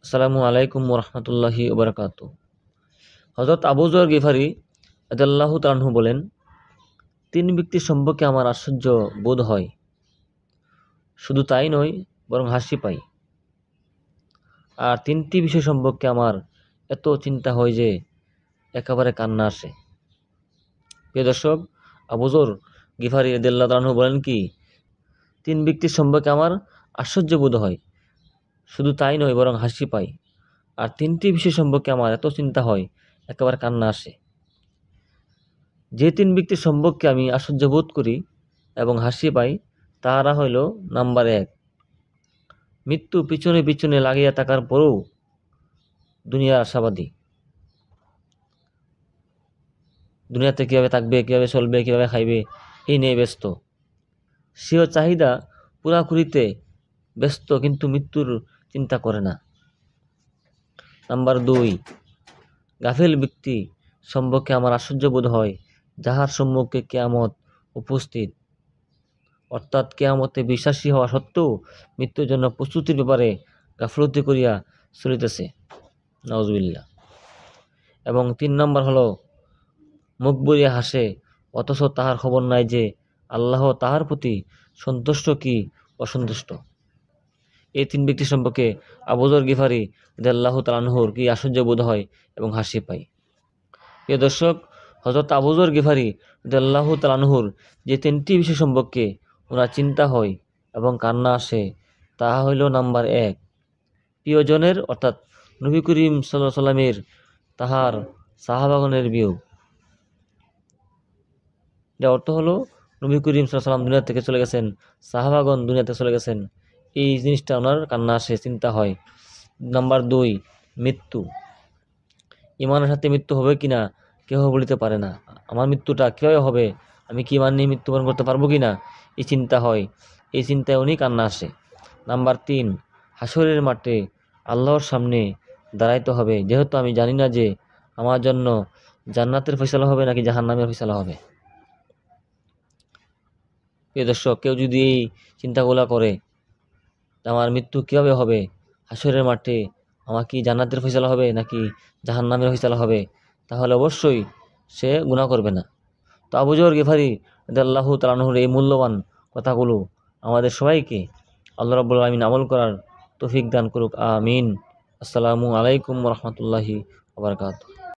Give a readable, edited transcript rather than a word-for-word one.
আসসালামু আলাইকুম ওরহমতুল্লাহি ওবরাকাতু। হযরত আবু যর গিফারি রাদিয়াল্লাহু তাআলা আনহু বলেন, তিন ব্যক্তির সম্পর্কে আমার আশ্চর্য বোধ হয়, শুধু তাই নয় বরং হাসি পাই। আর তিনটি বিষয় সম্পর্কে আমার এত চিন্তা হয় যে একেবারে কান্না আসে। প্রিয় দর্শক, আবু যর গিফারি রাদিয়াল্লাহু তাআলা আনহু বলেন কি, তিন ব্যক্তির সম্পর্কে আমার আশ্চর্য বোধ হয়, শুধু তাই নয় বরং হাসি পাই। আর তিনটি বিষয় সম্পর্কে আমার এত চিন্তা হয় একেবারে কান্না আসে। যে তিন ব্যক্তির সম্পর্কে আমি আশ্চর্য বোধ করি এবং হাসি পাই, তাহারা হইল, নাম্বার 1, মৃত্যু পিছনে পিছনে লাগিয়া থাকার পরেও দুনিয়ার আশাবাদী। দুনিয়াতে কীভাবে থাকবে, কীভাবে চলবে, কীভাবে খাইবে, এই নিয়ে ব্যস্ত। সেও চাহিদা পুরা করিতে ব্যস্ত, কিন্তু মৃত্যুর চিন্তা করে না। নাম্বার 2, গাফেল ব্যক্তি সম্পর্কে আমার আশ্চর্য বোধ হয়, যাহার সম্মুখে কিয়ামত উপস্থিত, অর্থাৎ কিয়ামতে বিশ্বাসী হওয়া সত্ত্বেও মৃত্যুর জন্য প্রস্তুতির ব্যাপারে গাফলতি করিয়া চলিতেছে, নাউজুবিল্লাহ। এবং 3 নম্বর হলো, মুখ বলিয়া হাসে অথচ তাহার খবর নাই যে আল্লাহ তাহার প্রতি সন্তুষ্ট কি অসন্তুষ্ট। এই তিন ব্যক্তি সম্পর্কে আবু যর গিফারি রাদিয়াল্লাহু তাআলা আনহুর কি আশ্চর্য বোধ হয় এবং হাসি পাই। প্রিয় দর্শক, হযরত আবু যর গিফারি রাদিয়াল্লাহু তাআলা আনহুর যে তিনটি বিষয় সম্পর্কে ওনার চিন্তা হয় এবং কান্না আসে, তাহা হইল, নাম্বার 1, প্রিয়জনের অর্থাৎ নবী করিম সাল্লাল্লাহু আলাইহি সাল্লামের তাহার সাহাবাগণের বিয়োগ। যার অর্থ হলো, নবী করিম সাল্লাল্লাহু আলাইহি সাল্লাম দুনিয়া থেকে চলে গেছেন, সাহাবাগণ দুনিয়াতে চলে গেছেন, এই জিনিসটা ওনার কান্না আসে, চিন্তা হয়। নাম্বার 2, মৃত্যু। ইমানের সাথে মৃত্যু হবে কিনা কেউ বলিতে পারে না। আমার মৃত্যুটা কীভাবে হবে, আমি কি ইমান নিয়ে মৃত্যুবরণ করতে পারবো কিনা, এই চিন্তা হয়। এই চিন্তায় উনি কান্না আসে। নাম্বার 3, হাসরের মাঠে আল্লাহর সামনে দাঁড়াইতে হবে, যেহেতু আমি জানি না যে আমার জন্য জান্নাতের ফয়সালা হবে নাকি জাহান্নামের ফয়সালা হবে। প্রিয় দর্শক, কেউ যদি এই চিন্তাগুলা করে, আমার মৃত্যু কীভাবে হবে, হাসরের মাঠে আমার কি জান্নাতের ফয়সালা হবে নাকি জাহান্নামের ফয়সালা হবে, তাহলে অবশ্যই সে গুনাহ করবে না। তো আবু যর গিফারি রাদিয়াল্লাহু তাআলা আনহুর এই মূল্যবান কথাগুলো আমাদের সবাইকে আল্লাহ রাব্বুল আলামিন আমল করার তৌফিক দান করুক, আমিন। আসসালামু আলাইকুম ওয়া রাহমাতুল্লাহি ওয়া বারাকাতুহু।